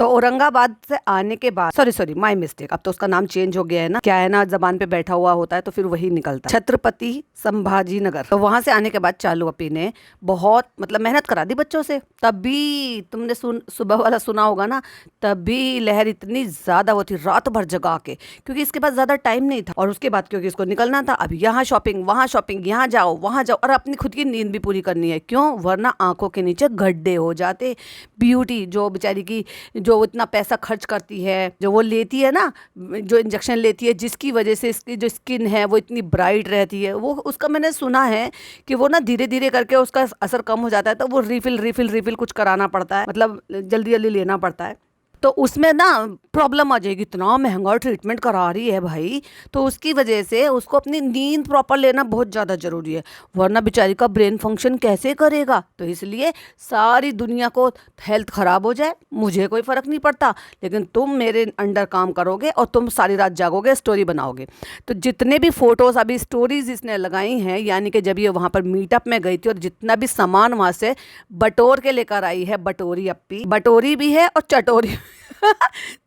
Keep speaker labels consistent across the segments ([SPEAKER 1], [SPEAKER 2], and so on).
[SPEAKER 1] तो औरंगाबाद से आने के बाद, सॉरी माय मिस्टेक, अब तो उसका नाम चेंज हो गया है ना, क्या है ना, जबान पे बैठा हुआ होता है तो फिर वही निकलता है, छत्रपति संभाजी नगर। तो वहां से आने के बाद चालू अपी ने बहुत मतलब मेहनत करा दी बच्चों से, तभी तुमने सुबह वाला सुना होगा ना, तभी लहर इतनी ज्यादा वो थी, रात भर जगा के, क्योंकि इसके पास ज्यादा टाइम नहीं था, और उसके बाद क्योंकि इसको निकलना था, अब यहाँ शॉपिंग वहां शॉपिंग, यहाँ जाओ वहां जाओ, और अपनी खुद की नींद भी पूरी करनी है, क्यों, वरना आंखों के नीचे गड्ढे हो जाते। ब्यूटी जो बेचारी की, जो वो इतना पैसा खर्च करती है, जो वो लेती है ना, जो इंजेक्शन लेती है, जिसकी वजह से इसकी जो स्किन है वो इतनी ब्राइट रहती है, वो उसका मैंने सुना है कि वो ना धीरे धीरे करके उसका असर कम हो जाता है, तो वो रिफिल कुछ कराना पड़ता है, मतलब जल्दी जल्दी लेना पड़ता है, तो उसमें ना प्रॉब्लम आ जाएगी, इतना महंगा ट्रीटमेंट करा रही है भाई, तो उसकी वजह से उसको अपनी नींद प्रॉपर लेना बहुत ज़्यादा ज़रूरी है, वरना बेचारी का ब्रेन फंक्शन कैसे करेगा। तो इसलिए सारी दुनिया को हेल्थ ख़राब हो जाए मुझे कोई फ़र्क नहीं पड़ता, लेकिन तुम मेरे अंडर काम करोगे और तुम सारी रात जागोगे, स्टोरी बनाओगे। तो जितने भी फोटोज़ अभी स्टोरीज इसने लगाई हैं, यानी कि जब ये वहाँ पर मीटअप में गई थी और जितना भी सामान वहाँ से बटोर के लेकर आई है, बटोरी अप्पी, बटोरी भी है और चटोरी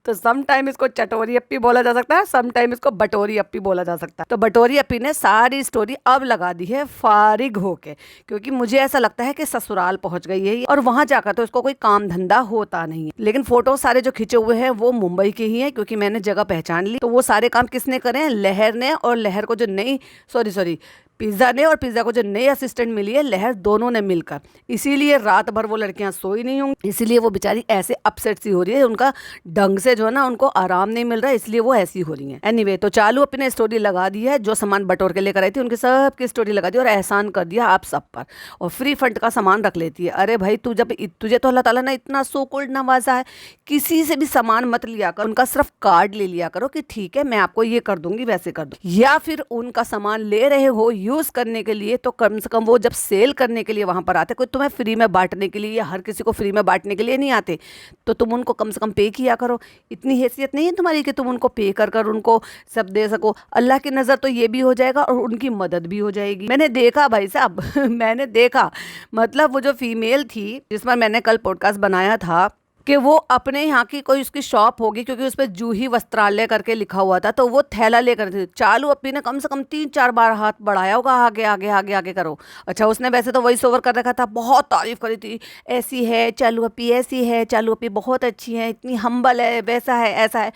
[SPEAKER 1] तो सम टाइम इसको चटोरी अप्पी बोला जा सकता है, सम टाइम इसको बटोरी अप्पी बोला जा सकता है। तो बटोरी अप्पी ने सारी स्टोरी अब लगा दी है फारिग होके, क्योंकि मुझे ऐसा लगता है कि ससुराल पहुंच गई है और वहां जाकर तो इसको कोई काम धंधा होता नहीं है। लेकिन फोटो सारे जो खींचे हुए हैं वो मुंबई के ही हैं, क्योंकि मैंने जगह पहचान ली। तो वो सारे काम किसने करे, लहर ने, और लहर को जो नई सॉरी पिज्जा ने, और पिज्जा को जो नई असिस्टेंट मिली है लहर, दोनों ने मिलकर, इसीलिए रात भर वो लड़कियां सोई नहीं होंगी, इसीलिए वो बेचारी ऐसे अपसेट सी हो रही है, उनका ढंग से जो है ना उनको आराम नहीं मिल रहा है, इसलिए वो ऐसी हो रही हैं। एनीवे, तो चालू अपने स्टोरी लगा दी है, जो सामान बटोर के लेकर आई थी उनकी सब की स्टोरी लगा दी और एहसान कर दिया आप सब पर, और फ्री फंड का सामान रख लेती है। अरे भाई तुझे तो अल्लाह ताला ने इतना सो कोल्ड नवाजा है, किसी से भी सामान मत लिया कर, उनका सिर्फ कार्ड ले लिया करो कि ठीक है मैं आपको ये कर दूंगी वैसे कर दूँ, या फिर उनका सामान ले रहे हो यूज करने के लिए तो कम से कम वो जब सेल करने के लिए वहां पर आते, कोई तुम्हें फ्री में बांटने के लिए या हर किसी को फ्री में बांटने के लिए नहीं आते, तो तुम उनको कम से कम पे किया करो। इतनी हैसियत नहीं है तुम्हारी कि तुम उनको पे कर कर उनको सब दे सको, अल्लाह की नज़र तो ये भी हो जाएगा और उनकी मदद भी हो जाएगी। मैंने देखा भाई साहब मैंने देखा, मतलब वो जो फीमेल थी जिस पर मैंने कल पॉडकास्ट बनाया था कि वो अपने यहाँ की कोई उसकी शॉप होगी, क्योंकि उस पर जूही वस्त्रालय करके लिखा हुआ था, तो वो थैला लेकर थी। चालू अपनी ने कम से कम 3-4 बार हाथ बढ़ाया होगा, आगे आगे आगे आगे करो। अच्छा, उसने वैसे तो वॉइस ओवर कर रखा था, बहुत तारीफ करी थी, ऐसी है चालू अपी, ऐसी है चालू अपी, बहुत अच्छी है, इतनी हम्बल है, वैसा है ऐसा है।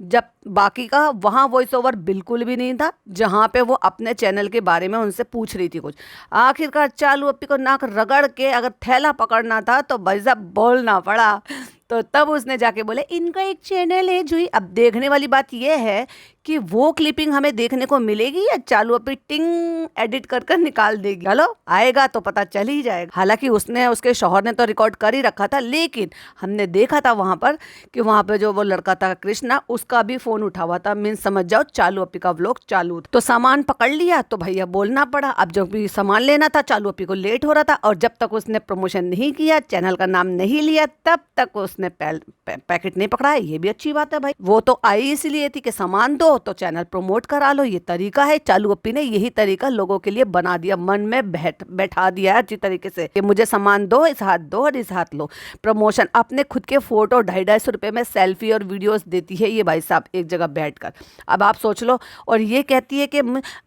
[SPEAKER 1] जब बाकी का वहाँ वॉइस ओवर बिल्कुल भी नहीं था, जहाँ पे वो अपने चैनल के बारे में उनसे पूछ रही थी कुछ। आखिरकार चालू अपी को नाक रगड़ के अगर थैला पकड़ना था तो भाई साहब बोलना पड़ा, तो तब उसने जाके बोले इनका एक चैनल है जुई। अब देखने वाली बात यह है कि वो क्लिपिंग हमें देखने को मिलेगी या चालू अपनी टिंग एडिट कर कर निकाल देगी। चलो आएगा तो पता चल ही जाएगा। हालांकि उसने, उसके शौहर ने तो रिकॉर्ड कर ही रखा था, लेकिन हमने देखा था वहां पर कि वहां पे जो वो लड़का था कृष्णा, उसका भी फोन उठा हुआ था, मीन्स समझ जाओ चालू अपी का व्लॉग चालू था। तो सामान पकड़ लिया तो भैया बोलना पड़ा। अब जब भी सामान लेना था चालू अपी को लेट हो रहा था, और जब तक उसने प्रमोशन नहीं किया, चैनल का नाम नहीं लिया, तब तक उसने पैकेट नहीं पकड़ा है। ये भी अच्छी बात है भाई, वो तो आई इसलिए थी कि सामान दो तो चैनल प्रमोट करा लो, ये तरीका है। चालू अपी ने यही तरीका लोगों के लिए बना दिया, मन में बैठा दिया है अच्छी तरीके से कि मुझे सामान दो, इस हाथ दो और इस हाथ लो। प्रमोशन, अपने खुद के फोटो 250-250 रुपए में सेल्फी और वीडियोस देती है ये भाई साहब एक जगह बैठकर। अब आप सोच लो, और ये कहती है कि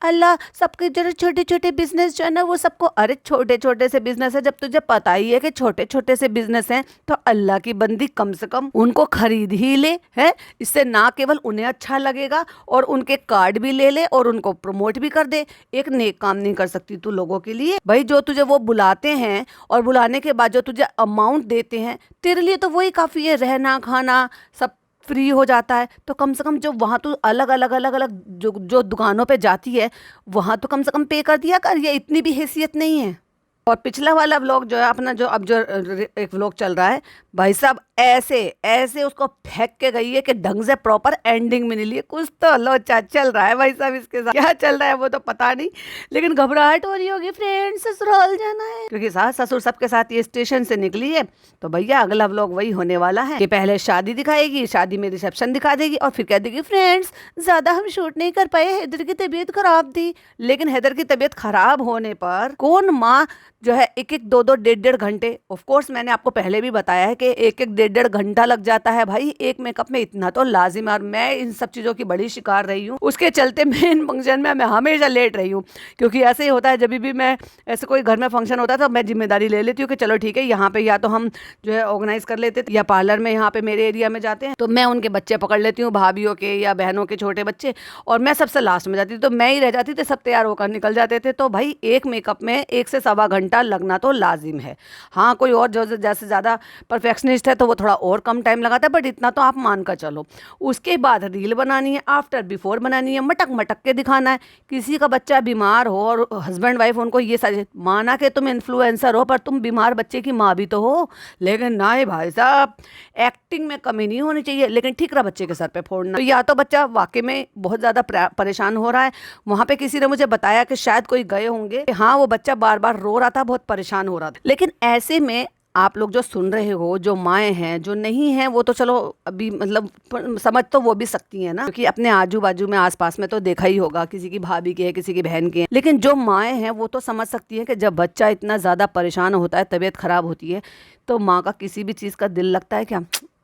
[SPEAKER 1] अल्लाह सबके जो छोटे छोटे बिजनेस जो है ना वो सबको, अरे छोटे छोटे से बिजनेस है, जब तुझे पता ही है कि छोटे छोटे से बिजनेस हैं तो अल्लाह की बंदी कम से कम उनको खरीद ही ले, है। इससे ना केवल उन्हें अच्छा लगेगा और उनके कार्ड भी ले ले और उनको प्रमोट भी कर दे। एक नेक काम नहीं कर सकती तू लोगों के लिए भाई? जो तुझे वो बुलाते हैं और बुलाने के बाद जो तुझे अमाउंट देते हैं, तेरे लिए तो वही काफी है, रहना खाना सब फ्री हो जाता है। तो कम से कम जो वहाँ तू अलग अलग जो दुकानों पे जाती है वहाँ तो कम से कम पे कर दिया कर, ये इतनी भी हैसियत नहीं है। और पिछला वाला व्लॉग जो है अपना, जो अब जो एक व्लॉग चल रहा है भाई साहब, ऐसे ऐसे उसको फेंक के गई है कि ढंग से प्रॉपर एंडिंग में नहीं लिए। कुछ तो लोचा चल रहा है भाई साहब इसके साथ, क्या चल रहा है वो तो पता नहीं, लेकिन घबराहट हो रही होगी फ्रेंड्स, ससुराल जाना है, क्योंकि सास ससुर सबके साथ ये स्टेशन से निकली है। तो भैया अगला व्लॉग वही होने वाला है कि पहले शादी दिखाएगी, शादी में रिसेप्शन दिखा देगी और फिर कह देगी फ्रेंड्स ज्यादा हम शूट नहीं कर पाए, हैदर की तबीयत खराब थी। लेकिन हैदर की तबीयत खराब होने पर कौन माँ जो है एक एक दो दो डेढ़ डेढ़ घंटे, ऑफ कोर्स मैंने आपको पहले भी बताया है कि एक एक डेढ़ डेढ़ घंटा लग जाता है भाई एक मेकअप में, इतना तो लाजिम है। और मैं इन सब चीज़ों की बड़ी शिकार रही हूँ, उसके चलते मैं इन फंक्शन में मैं हमेशा लेट रही हूँ। क्योंकि ऐसे ही होता है, जब भी मैं ऐसे कोई घर में फंक्शन होता है तो मैं जिम्मेदारी ले लेती हूँ कि चलो ठीक है, यहाँ पे या तो हम जो है ऑर्गेनाइज कर लेते या पार्लर में यहाँ पे मेरे एरिया में जाते हैं तो मैं उनके बच्चे पकड़ लेती हूँ, भाभीियों के या बहनों के छोटे बच्चे, और मैं सबसे लास्ट में जाती थी, तो मैं ही रह जाती थी, सब तैयार होकर निकल जाते थे। तो भाई एक मेकअप में 1 से सवा घंटा लगना तो लाजिम है। हाँ, कोई और जो जैसे ज़्यादा परफेक्शनिस्ट है तो वो थोड़ा और कम टाइम लगाता है, बट इतना तो आप मान कर चलो। उसके बाद रील बनानी है, आफ्टर बिफोर बनानी है, मटक मटक के दिखाना है। किसी का बच्चा बीमार हो और हस्बैंड वाइफ उनको ये सारे, माना कि तुम इन्फ्लुएंसर हो पर तुम बीमार बच्चे की माँ भी तो हो, लेकिन ना ही भाई साहब, एक्टिंग में कमी नहीं होनी चाहिए, लेकिन ठीकरा बच्चे के सर पे फोड़ना। तो या तो बच्चा वाकई में बहुत ज़्यादा परेशान हो रहा है, वहाँ पे किसी ने मुझे बताया कि शायद कोई गए होंगे, हाँ वो बच्चा बार बार रो रहा था, बहुत परेशान हो रहा था। लेकिन ऐसे में आप लोग जो सुन रहे हो, जो माएँ हैं, जो नहीं हैं, वो तो चलो अभी मतलब समझ तो वो भी सकती हैं ना, क्योंकि अपने आजू बाजू में आसपास में तो देखा ही होगा, किसी की भाभी की है, किसी की बहन की है। लेकिन जो माएँ हैं वो तो समझ सकती हैं कि जब बच्चा इतना ज़्यादा परेशान होता है, तबीयत खराब होती है, तो माँ का किसी भी चीज़ का दिल लगता है क्या?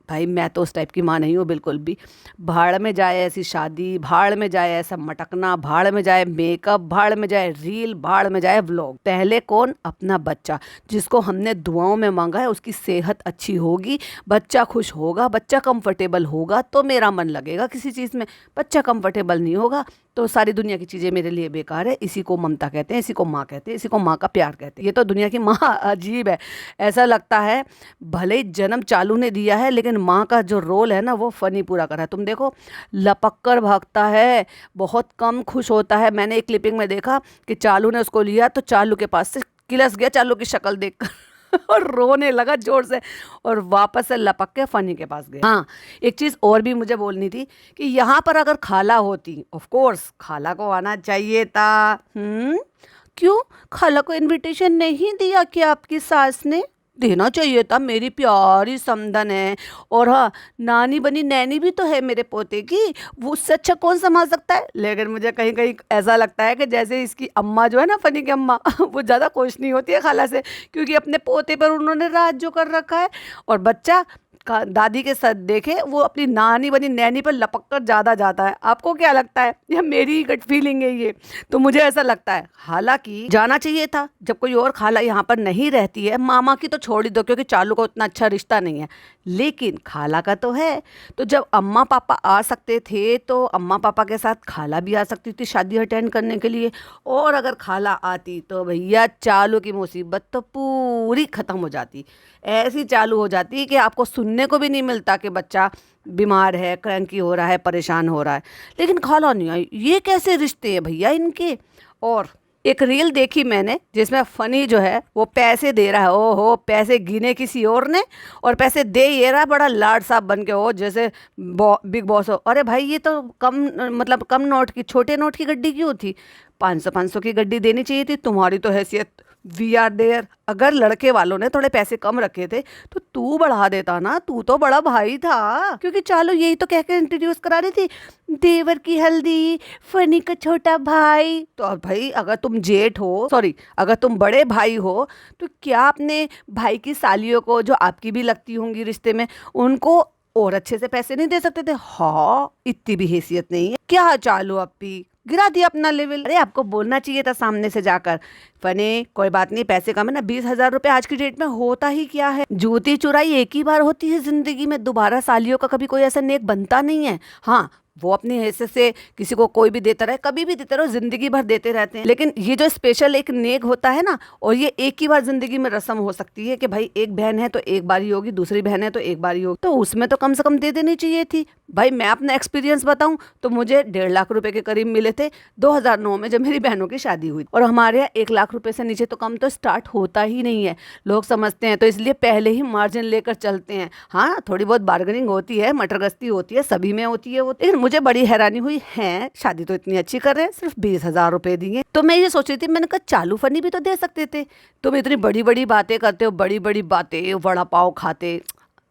[SPEAKER 1] भाई मैं तो उस टाइप की माँ नहीं हूँ बिल्कुल भी। भाड़ में जाए ऐसी शादी, भाड़ में जाए ऐसा मटकना, भाड़ में जाए मेकअप, भाड़ में जाए रील, भाड़ में जाए व्लॉग। पहले कौन? अपना बच्चा, जिसको हमने दुआओं में मांगा है, उसकी सेहत अच्छी होगी, बच्चा खुश होगा, बच्चा कंफर्टेबल होगा तो मेरा मन लगेगा किसी चीज़ में। बच्चा कंफर्टेबल नहीं होगा तो सारी दुनिया की चीज़ें मेरे लिए बेकार है। इसी को ममता कहते हैं, इसी को माँ कहते हैं, इसी को माँ का प्यार कहते हैं। ये तो दुनिया की माँ अजीब है। ऐसा लगता है भले ही जन्म चालू ने दिया है, लेकिन माँ का जो रोल है ना वो फनी पूरा करा है। तुम देखो, लपक कर भागता है, बहुत कम खुश होता है। मैंने एक क्लिपिंग में देखा कि चालू ने उसको लिया तो चालू के पास से किलस गया चालू की शक्ल देखकर और रोने लगा जोर से, और वापस से लपक के फनी के पास गया। हाँ, एक चीज़ और भी मुझे बोलनी थी कि यहाँ पर अगर खाला होती, ऑफ कोर्स खाला को आना चाहिए था। क्यों खाला को इनविटेशन नहीं दिया क्या आपकी सास ने? देना चाहिए था, मेरी प्यारी समधन है। और हाँ, नानी बनी नैनी भी तो है मेरे पोते की, वो उससे अच्छा कौन संभाल सकता है। लेकिन मुझे कहीं कहीं ऐसा लगता है कि जैसे इसकी अम्मा जो है ना, फनी की अम्मा वो ज़्यादा खुश नहीं होती है खाला से, क्योंकि अपने पोते पर उन्होंने राज जो कर रखा है, और बच्चा दादी के साथ देखे वो अपनी नानी बनी नैनी पर लपक कर ज़्यादा जाता है। आपको क्या लगता है? यह मेरी गट फीलिंग है ये, तो मुझे ऐसा लगता है। हालांकि जाना चाहिए था जब कोई और खाला यहाँ पर नहीं रहती है। मामा की तो छोड़ ही दो, क्योंकि चालू का उतना अच्छा रिश्ता नहीं है, लेकिन खाला का तो है। तो जब अम्मा पापा आ सकते थे तो अम्मा पापा के साथ खाला भी आ सकती थी शादी अटेंड करने के लिए। और अगर खाला आती तो भैया चालू की मुसीबत तो पूरी ख़त्म हो जाती। ऐसी चालू हो जाती कि आपको सुनने को भी नहीं मिलता कि बच्चा बीमार है, क्रैंकी हो रहा है, परेशान हो रहा है। लेकिन खाला नहीं आई। ये कैसे रिश्ते हैं भैया इनके। और एक रील देखी मैंने जिसमें फनी जो है वो पैसे दे रहा है, ओहो पैसे गिने किसी और ने और पैसे दे ये रहा, बड़ा लाड साहब बन के हो जैसे बिग बॉस हो। अरे भाई ये तो कम मतलब कम नोट की, छोटे नोट की गड्डी क्यों थी? 500 की गड्डी देनी चाहिए थी। तुम्हारी तो हैसियत, वी आर देयर। अगर लड़के वालों ने थोड़े पैसे कम रखे थे तो तू बढ़ा देता ना, तू तो बड़ा भाई था। क्योंकि चालो यही तो कह के इंट्रोड्यूस करा रही थी, देवर की हल्दी, फनी का छोटा भाई। तो अब भाई अगर तुम जेठ हो, सॉरी अगर तुम बड़े भाई हो, तो क्या अपने भाई की सालियों को, जो आपकी भी लगती होंगी रिश्ते में, उनको और अच्छे से पैसे नहीं दे सकते थे? हाँ, इतनी भी हैसियत नहीं है क्या? चालू अपी गिरा दिया अपना लेवल। अरे आपको बोलना चाहिए था सामने से जाकर, फने कोई बात नहीं, पैसे कम है ना, 20,000 रुपये आज की डेट में होता ही क्या है। जूती चुराई एक ही बार होती है जिंदगी में, दोबारा सालियों का कभी कोई ऐसा नेक बनता नहीं है। हाँ, वो अपनी हैसियत से किसी को कोई भी देता रहे, कभी भी देते रहो, जिंदगी भर देते रहते हैं। लेकिन ये जो स्पेशल एक नेक होता है ना, और ये एक ही बार जिंदगी में रस्म हो सकती है कि भाई एक बहन है तो एक बार ही होगी, दूसरी बहन है तो एक बार ही होगी, तो उसमें तो कम से कम दे देनी चाहिए थी। भाई मैं अपना एक्सपीरियंस बताऊं तो मुझे 1.5 लाख रुपए के करीब मिले थे 2009 में, जब मेरी बहनों की शादी हुई। और हमारे यहाँ 1 लाख रुपए से नीचे तो कम तो स्टार्ट होता ही नहीं है, लोग समझते हैं, तो इसलिए पहले ही मार्जिन लेकर चलते हैं। हाँ, थोड़ी बहुत बार्गेनिंग होती है, मटरगस्ती होती है, सभी में होती है वो। लेकिन मुझे बड़ी हैरानी हुई है, शादी तो इतनी अच्छी कर रहे हैं, सिर्फ 20,000 रुपए दिए। तो मैं ये सोच रही थी, मैंने कहा चालू फनी भी तो दे सकते थे। तुम इतनी बड़ी बड़ी बातें करते हो, बड़ी बड़ी बातें, वड़ा पाव खाते।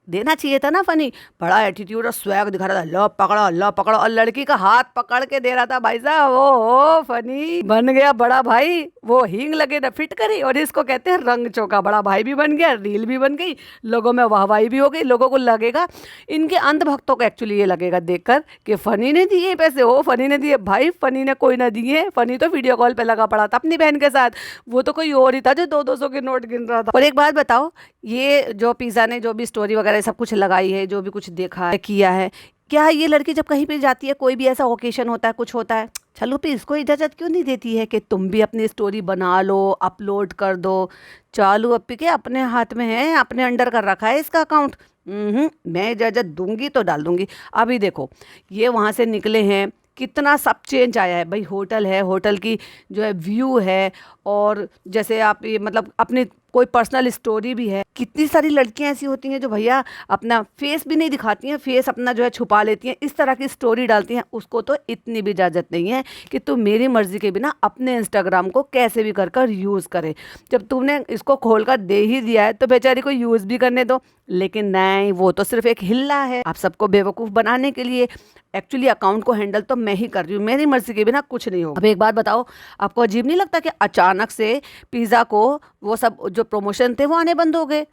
[SPEAKER 1] देना चाहिए था ना फनी। बड़ा एटीट्यूड और स्वैग दिखा रहा था, लो पकड़ो, और लड़की का हाथ पकड़ के दे रहा था भाई साहब। ओ फनी बन गया बड़ा भाई, वो हींग लगे ना फिट करी, और इसको कहते हैं रंग चौका। बड़ा भाई भी बन गया, रील भी बन गई, लोगों में वाहवाही भी हो गई। लोगों को लगेगा, इनके अंधभक्तों को एक्चुअली ये लगेगा देखकर कि फनी ने दिए पैसे, ओ फनी ने दिए। भाई फनी ने कोई ना दिए, फनी तो वीडियो कॉल पे लगा पड़ा था अपनी बहन के साथ, वो तो कोई और ही था जो 200-200 के नोट गिन रहा था। और एक बात बताओ, ये जो पिज़्ज़ा ने जो भी स्टोरी वगैरह सब कुछ लगाई है, जो भी कुछ देखा है किया है, क्या ये लड़की जब कहीं पे जाती है, कोई भी ऐसा ओकेशन होता है, कुछ होता है, चलो भी इसको इजाज़त क्यों नहीं देती है कि तुम भी अपनी स्टोरी बना लो, अपलोड कर दो। चालू अप्पी के अपने हाथ में है, अपने अंडर कर रखा है इसका अकाउंट। मैं इजाज़त दूंगी तो डाल दूंगी। अभी देखो ये वहाँ से निकले हैं, कितना सब चेंज आया है भाई। होटल है, होटल की जो है व्यू है, और जैसे आप ये मतलब अपनी कोई पर्सनल स्टोरी भी है। कितनी सारी लड़कियां ऐसी होती हैं जो भैया अपना फेस भी नहीं दिखाती हैं, फेस अपना जो है छुपा लेती हैं, इस तरह की स्टोरी डालती हैं। उसको तो इतनी भी इजाज़त नहीं है कि तुम मेरी मर्जी के बिना अपने इंस्टाग्राम को कैसे भी कर कर यूज़ करे। जब तुमने इसको खोल कर दे ही दिया है तो बेचारी को यूज़ भी करने दो। लेकिन नहीं, वो तो सिर्फ एक हिल्ला है आप सबको बेवकूफ़ बनाने के लिए। एक्चुअली अकाउंट को हैंडल तो मैं ही कर रही हूँ, मेरी मर्जी के बिना कुछ नहीं हो। अब एक बात बताओ, आपको अजीब नहीं लगता कि अचानक से पिज़्ज़ा को वो सब जो प्रमोशन थे वो आने बंद हो गए?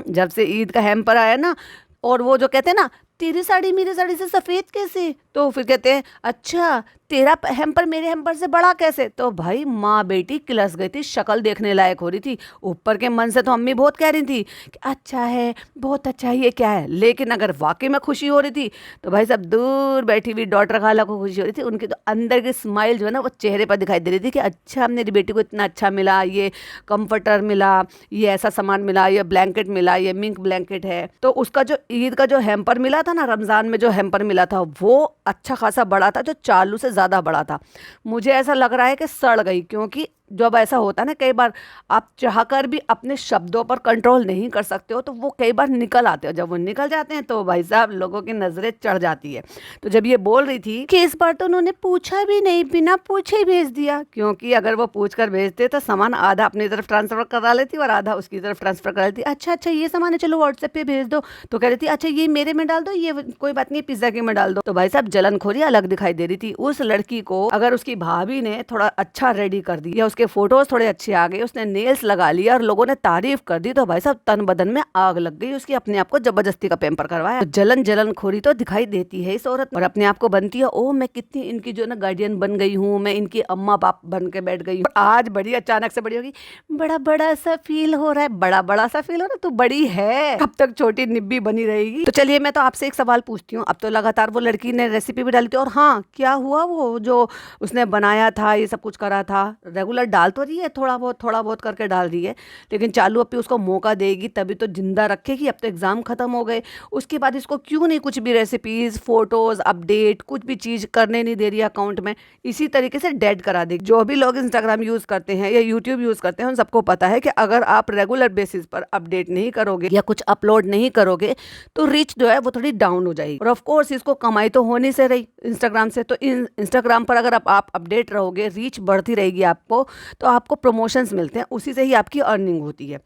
[SPEAKER 1] जब से ईद का हैम्पर आया ना, और वो जो कहते हैं ना, तेरी साड़ी मेरी साड़ी से सफ़ेद कैसे, तो फिर कहते हैं अच्छा तेरा हैम्पर मेरे हैम्पर से बड़ा कैसे। तो भाई माँ बेटी किलस गई थी, शक्ल देखने लायक हो रही थी। ऊपर के मन से तो अम्मी बहुत कह रही थी कि अच्छा है, बहुत अच्छा है, ये क्या है। लेकिन अगर वाकई में खुशी हो रही थी तो भाई सब दूर बैठी हुई डॉटर खाला को खुशी हो रही थी। उनकी तो अंदर की स्माइल जो है ना वो चेहरे पर दिखाई दे रही थी कि अच्छा मेरी बेटी को इतना अच्छा मिला, ये कंफर्टर मिला, ये ऐसा सामान मिला, ये ब्लैंकेट मिला, ये मिंक ब्लैंकेट है। तो उसका जो ईद का जो हैम्पर मिला था ना, रमज़ान में जो हैम्पर मिला था, वो अच्छा खासा बड़ा था, जो चालू से ज़्यादा बड़ा था। मुझे ऐसा लग रहा है कि सड़ गई, क्योंकि जब ऐसा होता है ना, कई बार आप चाहकर भी अपने शब्दों पर कंट्रोल नहीं कर सकते हो, तो वो कई बार निकल आते हो। जब वो निकल जाते हैं तो भाई साहब लोगों की नज़रें चढ़ जाती है। तो जब ये बोल रही थी कि इस बार तो उन्होंने पूछा भी नहीं, बिना पूछे ही भेज दिया, क्योंकि अगर वो पूछ कर भेजते तो सामान आधा अपनी तरफ ट्रांसफ़र करा लेती और आधा उसकी तरफ ट्रांसफ़र करा लेती। अच्छा ये सामान है, चलो व्हाट्सएप पे भेज दो, तो कह रही थी अच्छा ये मेरे में डाल दो, ये कोई बात नहीं पिज़्ज़ा के में डाल दो। तो भाई साहब जलनखोरी अलग दिखाई दे रही थी। उस लड़की को अगर उसकी भाभी ने थोड़ा अच्छा रेडी कर दी, या उसके फोटोज थोड़े अच्छे आ गए, उसने नेल्स लगा लिया और लोगों ने तारीफ कर दी, तो भाई साहब तन बदन में आग लग गई उसकी। अपने आप को जबरदस्ती का पैम्पर करवाया। तो जलनखोरी तो दिखाई देती है इस औरत, और अपने आप को बनती है ओ मैं कितनी इनकी जो ना गार्डियन बन गई हूँ, मैं इनकी अम्मा बाप बन के बैठ गई हूँ। आज बड़ी अचानक से बड़ी होगी, बड़ा बड़ा सा फील हो रहा है, बड़ा बड़ा सा फील हो रहा है, तो बड़ी है, कब तक छोटी निब्बी बनी रहेगी। तो चलिए मैं तो आपसे एक सवाल पूछती हूँ। अब तो लगातार वो लड़की ने रेसिपी भी डाली थी, और हाँ क्या हुआ, वो जो उसने बनाया था, ये सब कुछ करा था, रेगुलर डाल तो रही है, थोड़ा बहुत करके डाल रही है, लेकिन चालू अप्पी उसको मौका देगी तभी तो जिंदा रखेगी। अब तो एग्जाम खत्म हो गए, उसके बाद इसको क्यों नहीं कुछ भी रेसिपीज, फोटोज, अपडेट, कुछ भी चीज करने नहीं दे रही है अकाउंट में, इसी तरीके से डेड करा देगी। जो भी लोग इंस्टाग्राम यूज करते हैं या यूट्यूब यूज करते हैं उन सबको पता है कि अगर आप रेगुलर बेसिस पर अपडेट नहीं करोगे या कुछ अपलोड नहीं करोगे तो रीच जो है वो थोड़ी डाउन हो जाएगी। और ऑफ कोर्स इसको कमाई तो होनी से रही इंस्टाग्राम से, तो इंस्टाग्राम पर अगर आप अपडेट रहोगे, रीच बढ़ती रहेगी आपको, तो आपको प्रमोशंस मिलते हैं, उसी से ही आपकी अर्निंग होती है।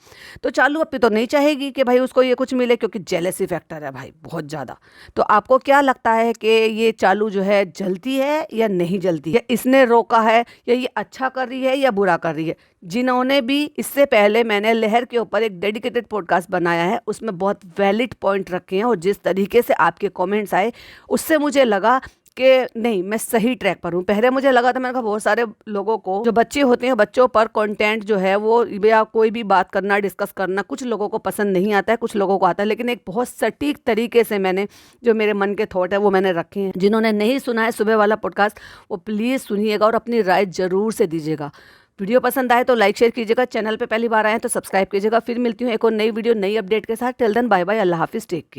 [SPEAKER 1] तो चालू अप्पी तो नहीं चाहेगी कि भाई उसको ये कुछ मिले, क्योंकि जेलसी फैक्टर है भाई बहुत ज़्यादा। तो आपको क्या लगता है कि ये चालू जो है जलती है या नहीं जलती है, इसने रोका है या ये अच्छा कर रही है या बुरा कर रही है? जिन्होंने भी इससे पहले मैंने लहर के ऊपर एक डेडिकेटेड पॉडकास्ट बनाया है, उसमें बहुत वैलिड पॉइंट रखे हैं, और जिस तरीके से आपके कमेंट्स आए उससे मुझे लगा कि नहीं मैं सही ट्रैक पर हूँ। पहले मुझे लगा था, मैंने कहा बहुत सारे लोगों को, जो बच्चे होते हैं, बच्चों पर कंटेंट जो है वो या कोई भी बात करना, डिस्कस करना, कुछ लोगों को पसंद नहीं आता है, कुछ लोगों को आता है, लेकिन एक बहुत सटीक तरीके से मैंने जो मेरे मन के थॉट है वो मैंने रखे हैं। जिन्होंने नहीं सुना है सुबह वाला पॉडकास्ट वो प्लीज़ सुनिएगा और अपनी राय जरूर से दीजिएगा। वीडियो पसंद आए तो लाइक शेयर कीजिएगा, चैनल पे पहली बार आए तो सब्सक्राइब कीजिएगा। फिर मिलती हूँ एक और नई वीडियो नई अपडेट के साथ। टिल देन बाय बाय, अल्लाह हाफिज़, टेक केयर।